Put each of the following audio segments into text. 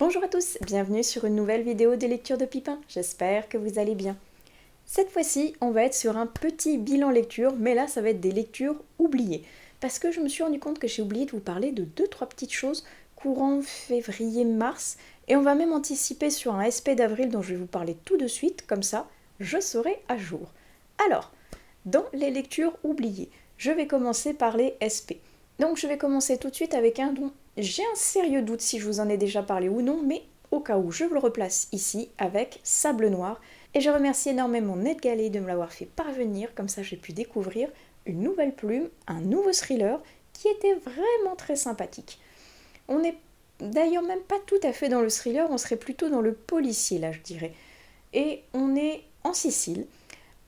Bonjour à tous, bienvenue sur une nouvelle vidéo des lectures de Pipin, j'espère que vous allez bien. Cette fois-ci, on va être sur un petit bilan lecture, mais là ça va être des lectures oubliées. Parce que je me suis rendu compte que j'ai oublié de vous parler de 2-3 petites choses courant février-mars, et on va même anticiper sur un SP d'avril dont je vais vous parler tout de suite, comme ça je serai à jour. Alors, dans les lectures oubliées, je vais commencer par les SP. Donc je vais commencer tout de suite avec un dont j'ai un sérieux doute si je vous en ai déjà parlé ou non, mais au cas où, je vous le replace ici avec Sable Noir. Et je remercie énormément Ned Gallet de me l'avoir fait parvenir, comme ça j'ai pu découvrir une nouvelle plume, un nouveau thriller qui était vraiment très sympathique. On n'est d'ailleurs même pas tout à fait dans le thriller, on serait plutôt dans le policier là je dirais. Et on est en Sicile,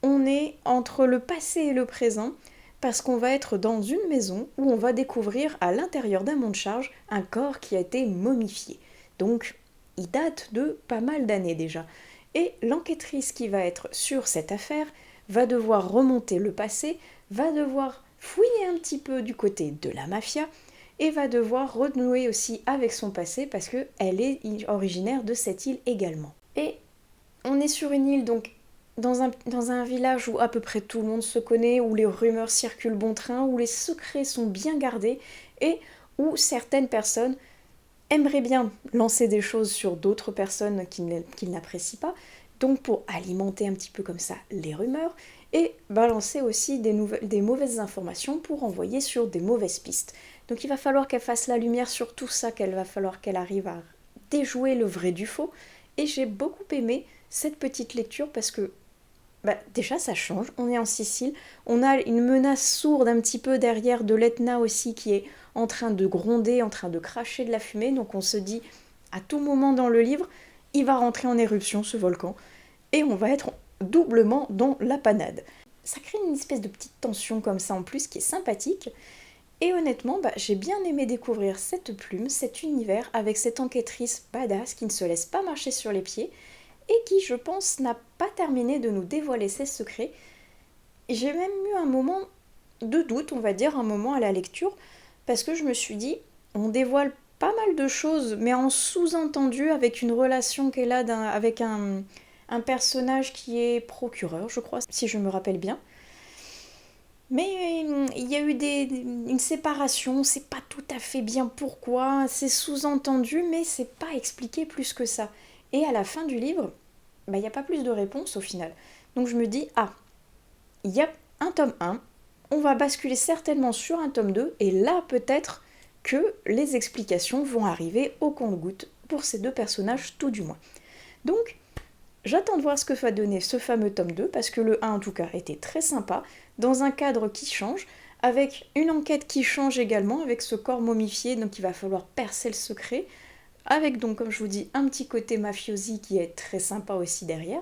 on est entre le passé et le présent, parce qu'on va être dans une maison où on va découvrir à l'intérieur d'un monte-charge un corps qui a été momifié. Donc, il date de pas mal d'années déjà. Et l'enquêtrice qui va être sur cette affaire va devoir remonter le passé, va devoir fouiller un petit peu du côté de la mafia, et va devoir renouer aussi avec son passé parce qu'elle est originaire de cette île également. Et on est sur une île donc dans un village où à peu près tout le monde se connaît, où les rumeurs circulent bon train, où les secrets sont bien gardés et où certaines personnes aimeraient bien lancer des choses sur d'autres personnes qu'ils n'apprécient pas, donc pour alimenter un petit peu comme ça les rumeurs et balancer aussi des mauvaises informations pour envoyer sur des mauvaises pistes. Donc il va falloir qu'elle fasse la lumière sur tout ça, qu'elle va falloir qu'elle arrive à déjouer le vrai du faux, et j'ai beaucoup aimé cette petite lecture parce que déjà ça change, on est en Sicile, on a une menace sourde un petit peu derrière de l'Etna aussi qui est en train de gronder, en train de cracher de la fumée, donc on se dit à tout moment dans le livre, il va rentrer en éruption ce volcan, et on va être doublement dans la panade. Ça crée une espèce de petite tension comme ça en plus qui est sympathique, et honnêtement j'ai bien aimé découvrir cette plume, cet univers avec cette enquêtrice badass qui ne se laisse pas marcher sur les pieds, et qui, je pense, n'a pas terminé de nous dévoiler ses secrets. J'ai même eu un moment de doute, on va dire, un moment à la lecture, parce que je me suis dit, on dévoile pas mal de choses, mais en sous-entendu, avec une relation qu'elle a avec un personnage qui est procureur, je crois, si je me rappelle bien. Mais il y a eu une séparation, c'est pas tout à fait bien pourquoi, c'est sous-entendu, mais c'est pas expliqué plus que ça. Et à la fin du livre, il n'y a pas plus de réponse au final. Donc je me dis, il y a un tome 1, on va basculer certainement sur un tome 2, et là peut-être que les explications vont arriver au compte-gouttes pour ces deux personnages tout du moins. Donc j'attends de voir ce que va donner ce fameux tome 2, parce que le 1 en tout cas était très sympa, dans un cadre qui change, avec une enquête qui change également, avec ce corps momifié, donc il va falloir percer le secret, avec donc comme je vous dis un petit côté mafiosi qui est très sympa aussi derrière,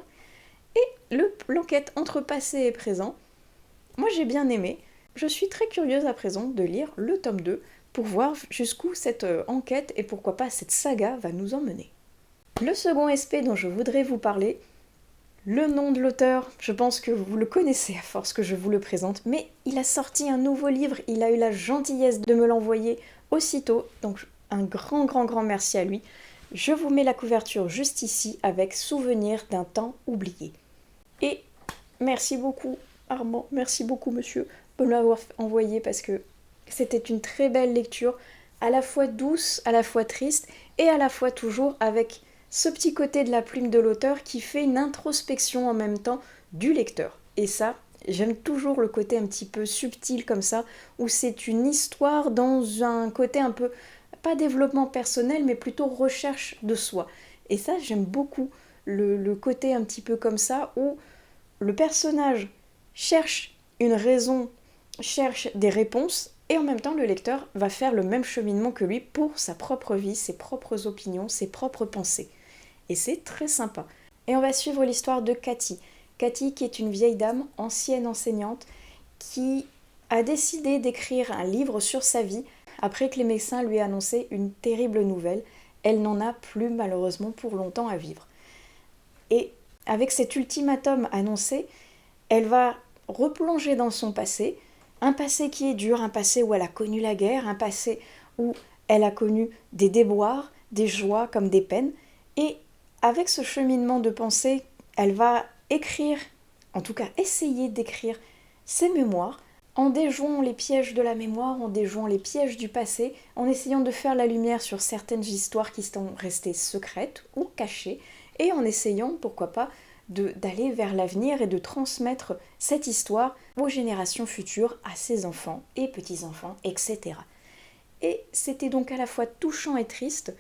et l'enquête entre passé et présent. Moi j'ai bien aimé, je suis très curieuse à présent de lire le tome 2 pour voir jusqu'où cette enquête et pourquoi pas cette saga va nous emmener. Le second SP dont je voudrais vous parler, le nom de l'auteur, je pense que vous le connaissez à force que je vous le présente, mais il a sorti un nouveau livre, il a eu la gentillesse de me l'envoyer aussitôt, donc un grand merci à lui. Je vous mets la couverture juste ici avec Souvenir d'un temps oublié. Et merci beaucoup Armand, merci beaucoup monsieur de me l'avoir envoyé parce que c'était une très belle lecture, à la fois douce, à la fois triste et à la fois toujours avec ce petit côté de la plume de l'auteur qui fait une introspection en même temps du lecteur. Et ça, j'aime toujours le côté un petit peu subtil comme ça, où c'est une histoire dans un côté un peu, pas développement personnel, mais plutôt recherche de soi. Et ça, j'aime beaucoup le côté un petit peu comme ça, où le personnage cherche une raison, cherche des réponses, et en même temps le lecteur va faire le même cheminement que lui pour sa propre vie, ses propres opinions, ses propres pensées. Et c'est très sympa. Et on va suivre l'histoire de Cathy. Cathy qui est une vieille dame, ancienne enseignante, qui a décidé d'écrire un livre sur sa vie après que les médecins lui aient annoncé une terrible nouvelle. Elle n'en a plus malheureusement pour longtemps à vivre. Et avec cet ultimatum annoncé, elle va replonger dans son passé, un passé qui est dur, un passé où elle a connu la guerre, un passé où elle a connu des déboires, des joies comme des peines. Et avec ce cheminement de pensée, elle va écrire, en tout cas essayer d'écrire ses mémoires, en déjouant les pièges de la mémoire, en déjouant les pièges du passé, en essayant de faire la lumière sur certaines histoires qui sont restées secrètes ou cachées, et en essayant, pourquoi pas, d'aller vers l'avenir et de transmettre cette histoire aux générations futures, à ses enfants et petits-enfants, etc. Et c'était donc à la fois touchant et triste.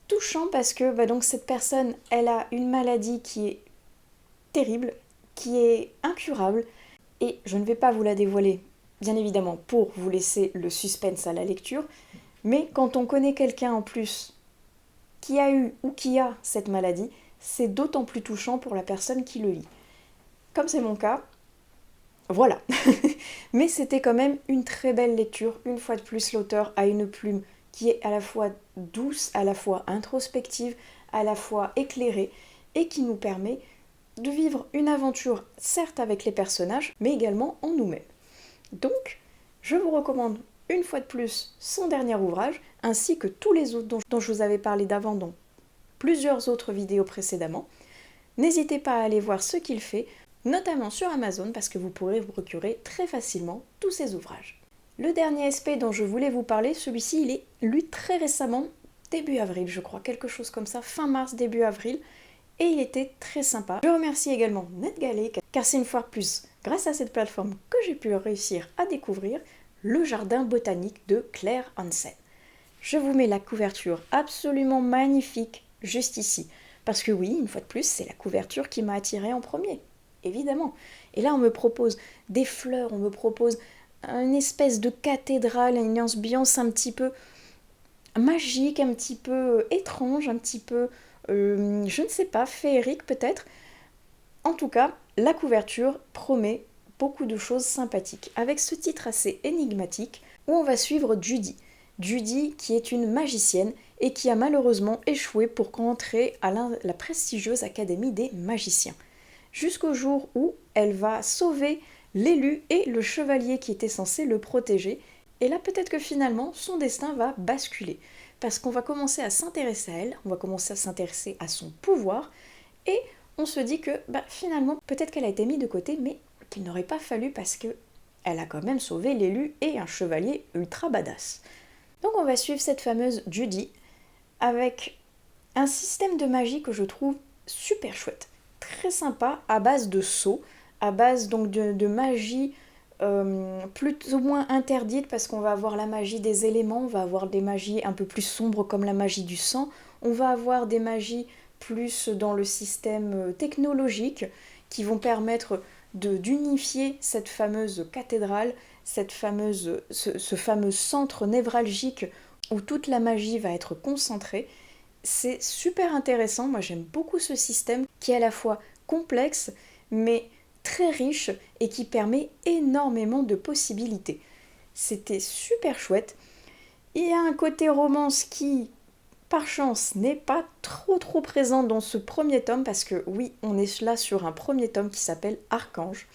Touchant parce que donc cette personne, elle a une maladie qui est terrible, qui est incurable, et je ne vais pas vous la dévoiler, bien évidemment, pour vous laisser le suspense à la lecture, mais quand on connaît quelqu'un en plus qui a eu ou qui a cette maladie, c'est d'autant plus touchant pour la personne qui le lit. Comme c'est mon cas, voilà. Mais c'était quand même une très belle lecture. Une fois de plus, l'auteur a une plume qui est à la fois douce, à la fois introspective, à la fois éclairée, et qui nous permet de vivre une aventure, certes avec les personnages, mais également en nous-mêmes. Donc, je vous recommande une fois de plus son dernier ouvrage, ainsi que tous les autres dont je vous avais parlé d'avant dans plusieurs autres vidéos précédemment. N'hésitez pas à aller voir ce qu'il fait, notamment sur Amazon, parce que vous pourrez vous procurer très facilement tous ces ouvrages. Le dernier SP dont je voulais vous parler, celui-ci, il est lu très récemment, début avril je crois, quelque chose comme ça, fin mars, début avril, et il était très sympa. Je remercie également NetGalley, car c'est une fois de plus grâce à cette plateforme que j'ai pu réussir à découvrir le jardin botanique de Claire Hansen. Je vous mets la couverture absolument magnifique juste ici, parce que oui, une fois de plus, c'est la couverture qui m'a attirée en premier, évidemment. Et là, on me propose des fleurs, on me propose une espèce de cathédrale, une ambiance un petit peu magique, un petit peu étrange, un petit peu, je ne sais pas, féerique peut-être. En tout cas, la couverture promet beaucoup de choses sympathiques, avec ce titre assez énigmatique, où on va suivre Judy. Judy qui est une magicienne et qui a malheureusement échoué pour rentrer à la prestigieuse Académie des magiciens. Jusqu'au jour où elle va sauver l'élu et le chevalier qui était censé le protéger. Et là, peut-être que finalement, son destin va basculer. Parce qu'on va commencer à s'intéresser à elle, on va commencer à s'intéresser à son pouvoir, et on se dit que finalement, peut-être qu'elle a été mise de côté, mais qu'il n'aurait pas fallu parce que elle a quand même sauvé l'élu et un chevalier ultra badass. Donc on va suivre cette fameuse Judy avec un système de magie que je trouve super chouette. Très sympa, à base de sceaux, à base donc de magie plus ou moins interdite, parce qu'on va avoir la magie des éléments, on va avoir des magies un peu plus sombres comme la magie du sang, on va avoir des magies plus dans le système technologique qui vont permettre d'unifier cette fameuse cathédrale, ce fameux centre névralgique où toute la magie va être concentrée. C'est super intéressant, moi j'aime beaucoup ce système qui est à la fois complexe mais très riche et qui permet énormément de possibilités. C'était super chouette. Il y a un côté romance qui, par chance, n'est pas trop présent dans ce premier tome, parce que oui, on est là sur un premier tome qui s'appelle Archange.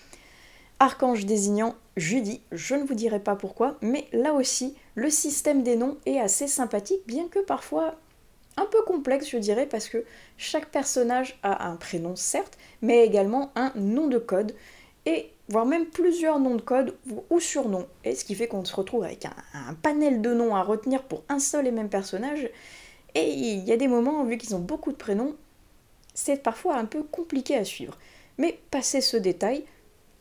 Archange désignant Judy, je ne vous dirai pas pourquoi, mais là aussi, le système des noms est assez sympathique, bien que parfois un peu complexe, je dirais, parce que chaque personnage a un prénom, certes, mais également un nom de code, et voire même plusieurs noms de code ou surnoms. Et ce qui fait qu'on se retrouve avec un panel de noms à retenir pour un seul et même personnage. Et il y a des moments, vu qu'ils ont beaucoup de prénoms, c'est parfois un peu compliqué à suivre. Mais passé ce détail,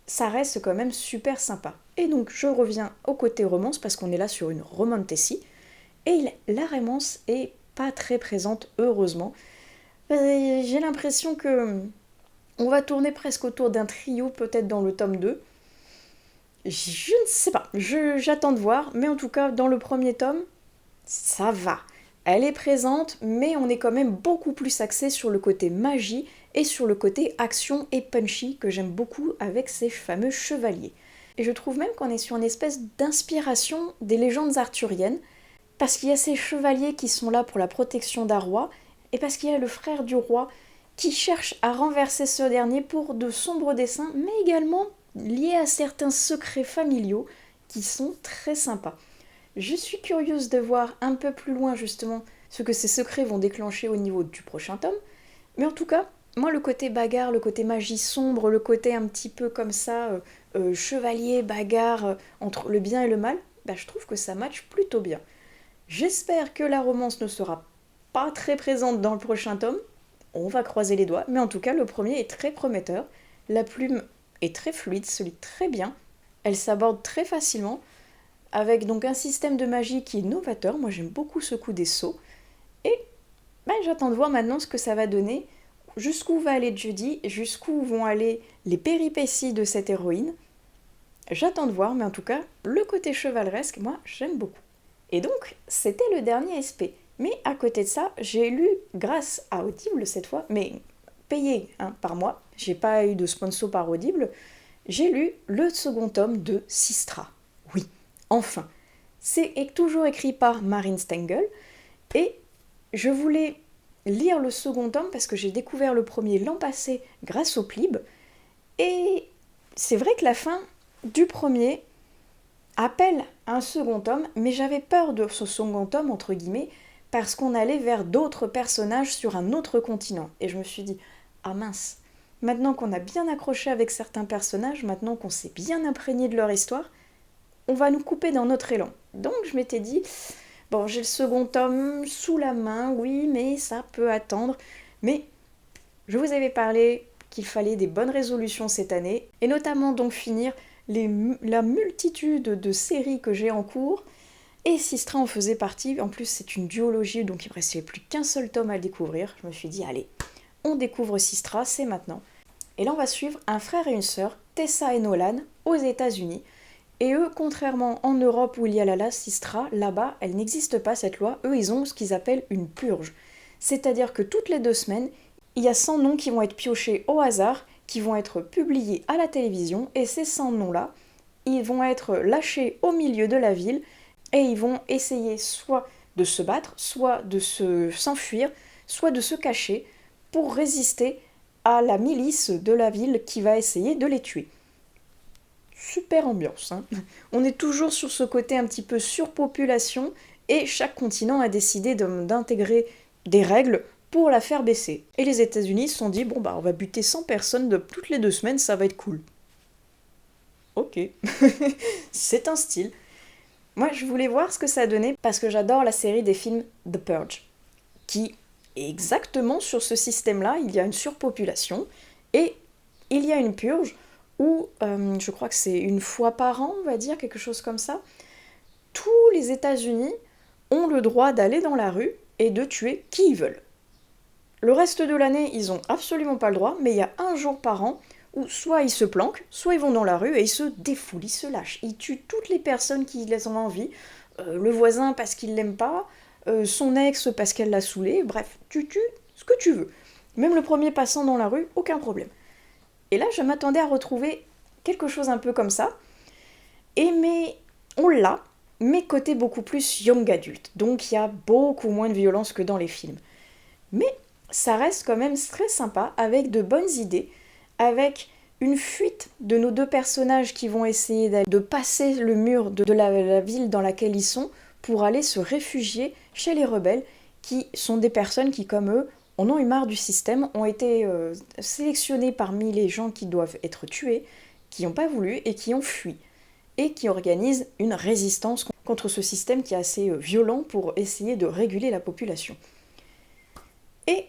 ça reste quand même super sympa. Et donc je reviens au côté romance, parce qu'on est là sur une romantasy, et la romance est pas très présente, heureusement. J'ai l'impression que on va tourner presque autour d'un trio, peut-être dans le tome 2. Je ne sais pas, j'attends de voir, mais en tout cas, dans le premier tome, ça va. Elle est présente, mais on est quand même beaucoup plus axé sur le côté magie et sur le côté action et punchy que j'aime beaucoup avec ces fameux chevaliers. Et je trouve même qu'on est sur une espèce d'inspiration des légendes arthuriennes, parce qu'il y a ces chevaliers qui sont là pour la protection d'un roi, et parce qu'il y a le frère du roi qui cherche à renverser ce dernier pour de sombres desseins, mais également liés à certains secrets familiaux qui sont très sympas. Je suis curieuse de voir un peu plus loin justement ce que ces secrets vont déclencher au niveau du prochain tome. Mais en tout cas, moi le côté bagarre, le côté magie sombre, le côté un petit peu comme ça, chevalier, bagarre entre le bien et le mal, bah, je trouve que ça match plutôt bien. J'espère que la romance ne sera pas très présente dans le prochain tome, on va croiser les doigts, mais en tout cas le premier est très prometteur, la plume est très fluide, se lit très bien, elle s'aborde très facilement, avec donc un système de magie qui est novateur, moi j'aime beaucoup ce coup des sceaux, et ben, j'attends de voir maintenant ce que ça va donner, jusqu'où va aller Judy, jusqu'où vont aller les péripéties de cette héroïne. J'attends de voir, mais en tout cas, le côté chevaleresque, moi j'aime beaucoup. Et donc, c'était le dernier SP. Mais à côté de ça, j'ai lu, grâce à Audible cette fois, mais payé par mois, j'ai pas eu de sponsor par Audible, j'ai lu le second tome de Sistra. Oui, enfin. C'est toujours écrit par Marine Stengel, et je voulais lire le second tome parce que j'ai découvert le premier l'an passé grâce au Plib, et c'est vrai que la fin du premier appelle un second tome, mais j'avais peur de ce second tome, entre guillemets, parce qu'on allait vers d'autres personnages sur un autre continent. Et je me suis dit, ah mince, maintenant qu'on a bien accroché avec certains personnages, maintenant qu'on s'est bien imprégné de leur histoire, on va nous couper dans notre élan. Donc je m'étais dit, bon, j'ai le second tome sous la main, oui, mais ça peut attendre. Mais je vous avais parlé qu'il fallait des bonnes résolutions cette année, et notamment donc finir la multitude de séries que j'ai en cours, et Sistra en faisait partie. En plus, c'est une duologie, donc il ne me restait plus qu'un seul tome à découvrir. Je me suis dit, allez, on découvre Sistra, c'est maintenant. Et là, on va suivre un frère et une sœur, Tessa et Nolan, aux États-Unis. Et eux, contrairement en Europe où il y a la loi Sistra, là-bas, elle n'existe pas cette loi. Eux, ils ont ce qu'ils appellent une purge. C'est-à-dire que toutes les 2 semaines, il y a 100 noms qui vont être piochés au hasard, qui vont être publiés à la télévision, et ces 100 noms-là, ils vont être lâchés au milieu de la ville, et ils vont essayer soit de se battre, soit de s'enfuir, soit de se cacher pour résister à la milice de la ville qui va essayer de les tuer. Super ambiance, hein. On est toujours sur ce côté un petit peu surpopulation, et chaque continent a décidé d'intégrer des règles pour la faire baisser. Et les États-Unis se sont dit, bon bah on va buter 100 personnes toutes les 2 semaines, ça va être cool. Ok, c'est un style. Moi, je voulais voir ce que ça donnait parce que j'adore la série des films The Purge, qui est exactement sur ce système-là. Il y a une surpopulation et il y a une purge où, je crois que c'est une fois par an, on va dire, quelque chose comme ça, tous les États-Unis ont le droit d'aller dans la rue et de tuer qui ils veulent. Le reste de l'année, ils ont absolument pas le droit, mais il y a un jour par an où soit ils se planquent, soit ils vont dans la rue et ils se défoulent, ils se lâchent. Ils tuent toutes les personnes qui les ont envie, le voisin parce qu'il l'aime pas, son ex parce qu'elle l'a saoulé, bref, tu tues ce que tu veux. Même le premier passant dans la rue, aucun problème. Et là, je m'attendais à retrouver quelque chose un peu comme ça, mais on l'a, mais côté beaucoup plus young adulte, donc il y a beaucoup moins de violence que dans les films. Mais ça reste quand même très sympa, avec de bonnes idées, avec une fuite de nos 2 personnages qui vont essayer de passer le mur de la ville dans laquelle ils sont pour aller se réfugier chez les rebelles, qui sont des personnes qui, comme eux, en ont eu marre du système, ont été sélectionnés parmi les gens qui doivent être tués, qui n'ont pas voulu et qui ont fui, et qui organisent une résistance contre ce système qui est assez violent pour essayer de réguler la population. Et,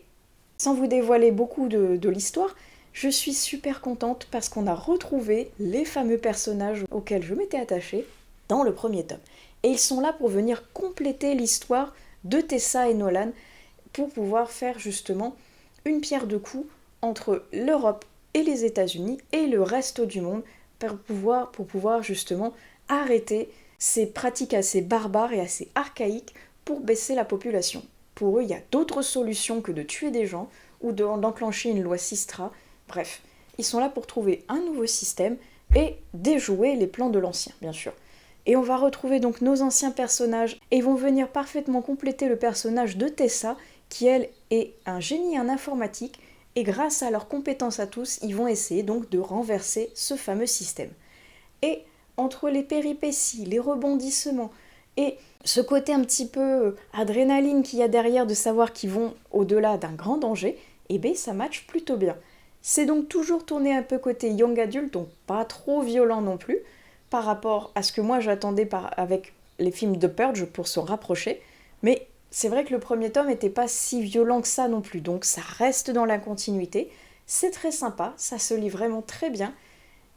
sans vous dévoiler beaucoup de l'histoire, je suis super contente parce qu'on a retrouvé les fameux personnages auxquels je m'étais attachée dans le premier tome. Et ils sont là pour venir compléter l'histoire de Tessa et Nolan pour pouvoir faire justement une pierre de coups entre l'Europe et les États-Unis et le reste du monde pour pouvoir justement arrêter ces pratiques assez barbares et assez archaïques pour baisser la population. Pour eux, il y a d'autres solutions que de tuer des gens ou d'enclencher une loi Sistra. Bref, ils sont là pour trouver un nouveau système et déjouer les plans de l'ancien, bien sûr. Et on va retrouver donc nos anciens personnages et ils vont venir parfaitement compléter le personnage de Tessa, qui elle est un génie en informatique, et grâce à leurs compétences à tous, ils vont essayer donc de renverser ce fameux système. Et entre les péripéties, les rebondissements et ce côté un petit peu adrénaline qu'il y a derrière de savoir qu'ils vont au-delà d'un grand danger, et bien ça match plutôt bien. C'est donc toujours tourné un peu côté young adulte, donc pas trop violent non plus, par rapport à ce que moi j'attendais avec les films de Purge pour se rapprocher, mais c'est vrai que le premier tome n'était pas si violent que ça non plus, donc ça reste dans la continuité, c'est très sympa, ça se lit vraiment très bien,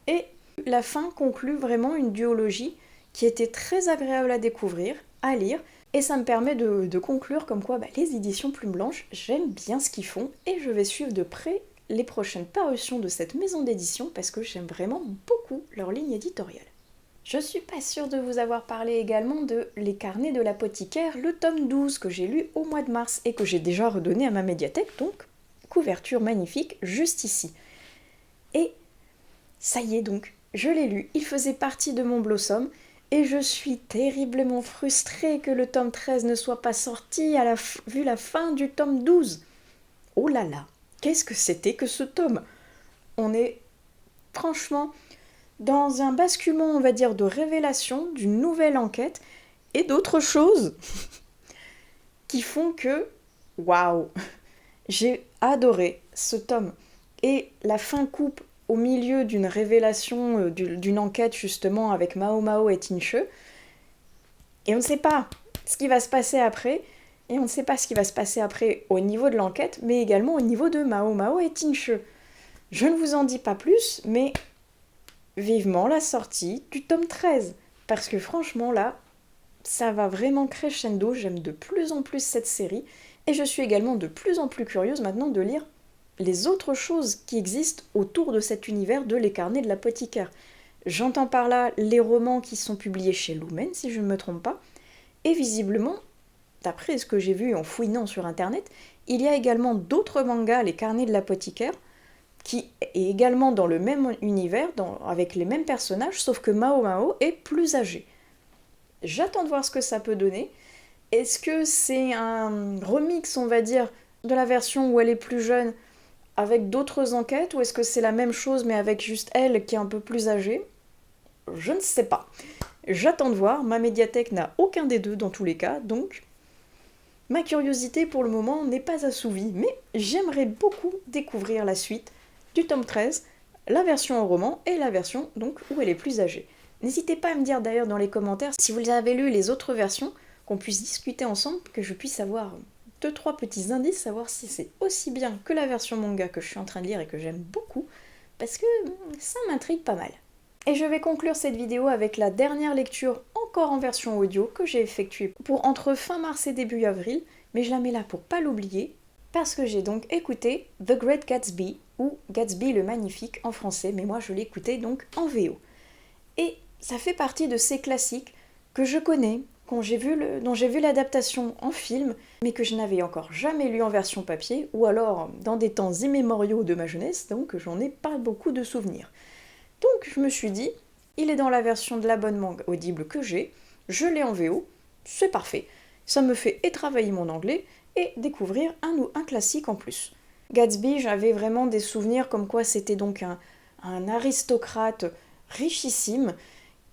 et la fin conclut vraiment une duologie qui était très agréable à découvrir, à lire, et ça me permet de conclure comme quoi les éditions Plume Blanche, j'aime bien ce qu'ils font, et je vais suivre de près les prochaines parutions de cette maison d'édition parce que j'aime vraiment beaucoup leur ligne éditoriale. Je suis pas sûre de vous avoir parlé également de Les Carnets de l'apothicaire, le tome 12 que j'ai lu au mois de mars et que j'ai déjà redonné à ma médiathèque, donc couverture magnifique juste ici. Et ça y est donc, je l'ai lu, il faisait partie de mon Blossom, et je suis terriblement frustrée que le tome 13 ne soit pas sorti vu la fin du tome 12. Oh là là, qu'est-ce que c'était que ce tome? On est franchement dans un basculement, on va dire, de révélation, d'une nouvelle enquête, et d'autres choses qui font que, waouh, j'ai adoré ce tome. Et la fin coupe au milieu d'une révélation, d'une enquête justement avec Mao Mao et Tinche. Et on ne sait pas ce qui va se passer après. Et on ne sait pas ce qui va se passer après au niveau de l'enquête, mais également au niveau de Mao Mao et Tinche. Je ne vous en dis pas plus, mais vivement la sortie du tome 13. Parce que franchement là, ça va vraiment crescendo, j'aime de plus en plus cette série. Et je suis également de plus en plus curieuse maintenant de lire les autres choses qui existent autour de cet univers de Les Carnets de l'apothicaire. J'entends par là les romans qui sont publiés chez Lumen, si je ne me trompe pas, et visiblement, d'après ce que j'ai vu en fouinant sur internet, il y a également d'autres mangas, Les Carnets de l'apothicaire, qui est également dans le même univers, avec les mêmes personnages, sauf que Mao Mao est plus âgé. J'attends de voir ce que ça peut donner. Est-ce que c'est un remix, on va dire, de la version où elle est plus jeune, avec d'autres enquêtes, ou est-ce que c'est la même chose mais avec juste elle qui est un peu plus âgée? Je ne sais pas. J'attends de voir, ma médiathèque n'a aucun des deux dans tous les cas, donc ma curiosité pour le moment n'est pas assouvie, mais j'aimerais beaucoup découvrir la suite du tome 13, la version en roman et la version donc où elle est plus âgée. N'hésitez pas à me dire d'ailleurs dans les commentaires si vous avez lu les autres versions, qu'on puisse discuter ensemble, que je puisse avoir 2-3 petits indices, savoir si c'est aussi bien que la version manga que je suis en train de lire et que j'aime beaucoup, parce que ça m'intrigue pas mal. Et je vais conclure cette vidéo avec la dernière lecture encore en version audio que j'ai effectuée pour entre fin mars et début avril, mais je la mets là pour pas l'oublier, parce que j'ai donc écouté The Great Gatsby, ou Gatsby le Magnifique en français, mais moi je l'ai écouté donc en VO. Et ça fait partie de ces classiques que je connais, dont j'ai vu l'adaptation en film, mais que je n'avais encore jamais lu en version papier, ou alors dans des temps immémoriaux de ma jeunesse, donc j'en ai pas beaucoup de souvenirs. Donc je me suis dit, il est dans la version de l'abonnement audible que j'ai, je l'ai en VO, c'est parfait. Ça me fait travailler mon anglais et découvrir un classique en plus. Gatsby, j'avais vraiment des souvenirs comme quoi c'était donc un aristocrate richissime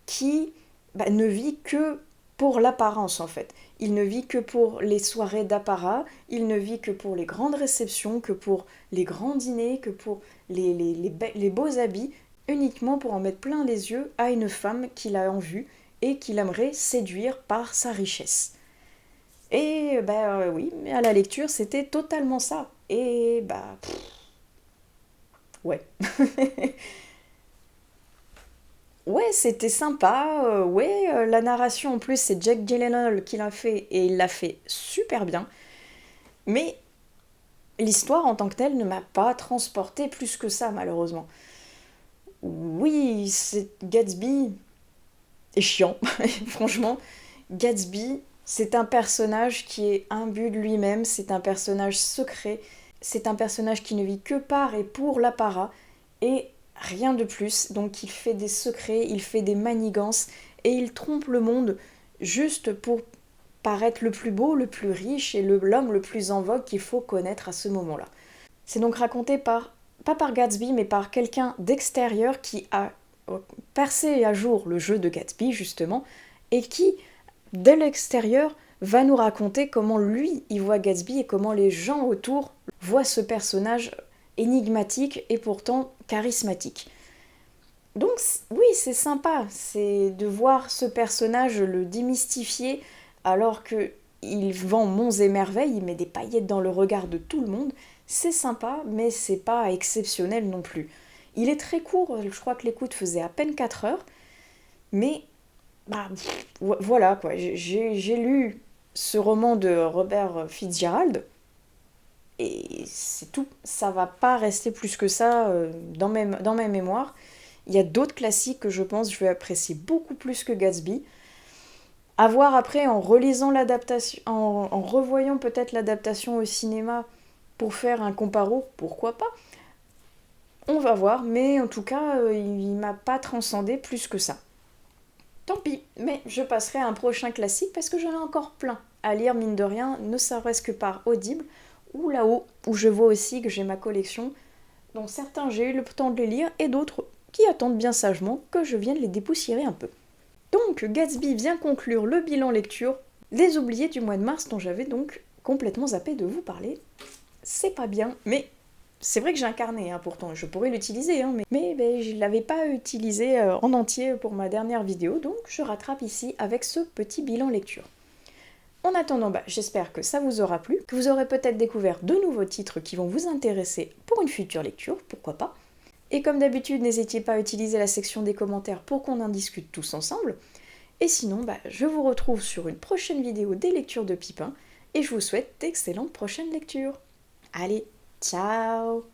qui ne vit que pour l'apparence en fait. Il ne vit que pour les soirées d'apparat, il ne vit que pour les grandes réceptions, que pour les grands dîners, que pour les beaux habits, uniquement pour en mettre plein les yeux à une femme qu'il a en vue et qu'il aimerait séduire par sa richesse. Et oui, mais à la lecture c'était totalement ça. Et ouais. Ouais, c'était sympa. La narration en plus, c'est Jack Gyllenhaal qui l'a fait et il l'a fait super bien. Mais l'histoire en tant que telle ne m'a pas transporté plus que ça, malheureusement. Oui, Gatsby est chiant, franchement. Gatsby, c'est un personnage qui est imbu de lui-même, c'est un personnage secret, c'est un personnage qui ne vit que par et pour l'apparat, et rien de plus. Donc il fait des secrets, il fait des manigances, et il trompe le monde juste pour paraître le plus beau, le plus riche, et l'homme le plus en vogue qu'il faut connaître à ce moment-là. C'est donc raconté pas par Gatsby, mais par quelqu'un d'extérieur qui a percé à jour le jeu de Gatsby, justement, et qui de l'extérieur, va nous raconter comment lui, il voit Gatsby et comment les gens autour voient ce personnage énigmatique et pourtant charismatique. Donc oui, c'est sympa, c'est de voir ce personnage le démystifier alors que il vend monts et merveilles, il met des paillettes dans le regard de tout le monde. C'est sympa, mais c'est pas exceptionnel non plus. Il est très court, je crois que l'écoute faisait à peine 4 heures, mais bah, voilà quoi. J'ai lu ce roman de Robert Fitzgerald et c'est tout. Ça va pas rester plus que ça dans mes mémoires. Il y a d'autres classiques que je pense que je vais apprécier beaucoup plus que Gatsby. À voir après en relisant l'adaptation, en revoyant peut-être l'adaptation au cinéma pour faire un comparo, pourquoi pas. On va voir, mais en tout cas, il m'a pas transcendé plus que ça. Tant pis, mais je passerai à un prochain classique parce que j'en ai encore plein à lire, mine de rien, ne serait-ce que par Audible, ou là-haut, où je vois aussi que j'ai ma collection, dont certains j'ai eu le temps de les lire, et d'autres qui attendent bien sagement que je vienne les dépoussiérer un peu. Donc Gatsby vient conclure le bilan lecture Les Oubliés du mois de mars dont j'avais donc complètement zappé de vous parler. C'est pas bien, mais c'est vrai que j'ai un carnet, pourtant je pourrais l'utiliser, mais je ne l'avais pas utilisé en entier pour ma dernière vidéo, donc je rattrape ici avec ce petit bilan lecture. En attendant, j'espère que ça vous aura plu, que vous aurez peut-être découvert de nouveaux titres qui vont vous intéresser pour une future lecture, pourquoi pas. Et comme d'habitude, n'hésitez pas à utiliser la section des commentaires pour qu'on en discute tous ensemble. Et sinon, je vous retrouve sur une prochaine vidéo des lectures de Pipin, et je vous souhaite d'excellentes prochaines lectures. Allez, ciao!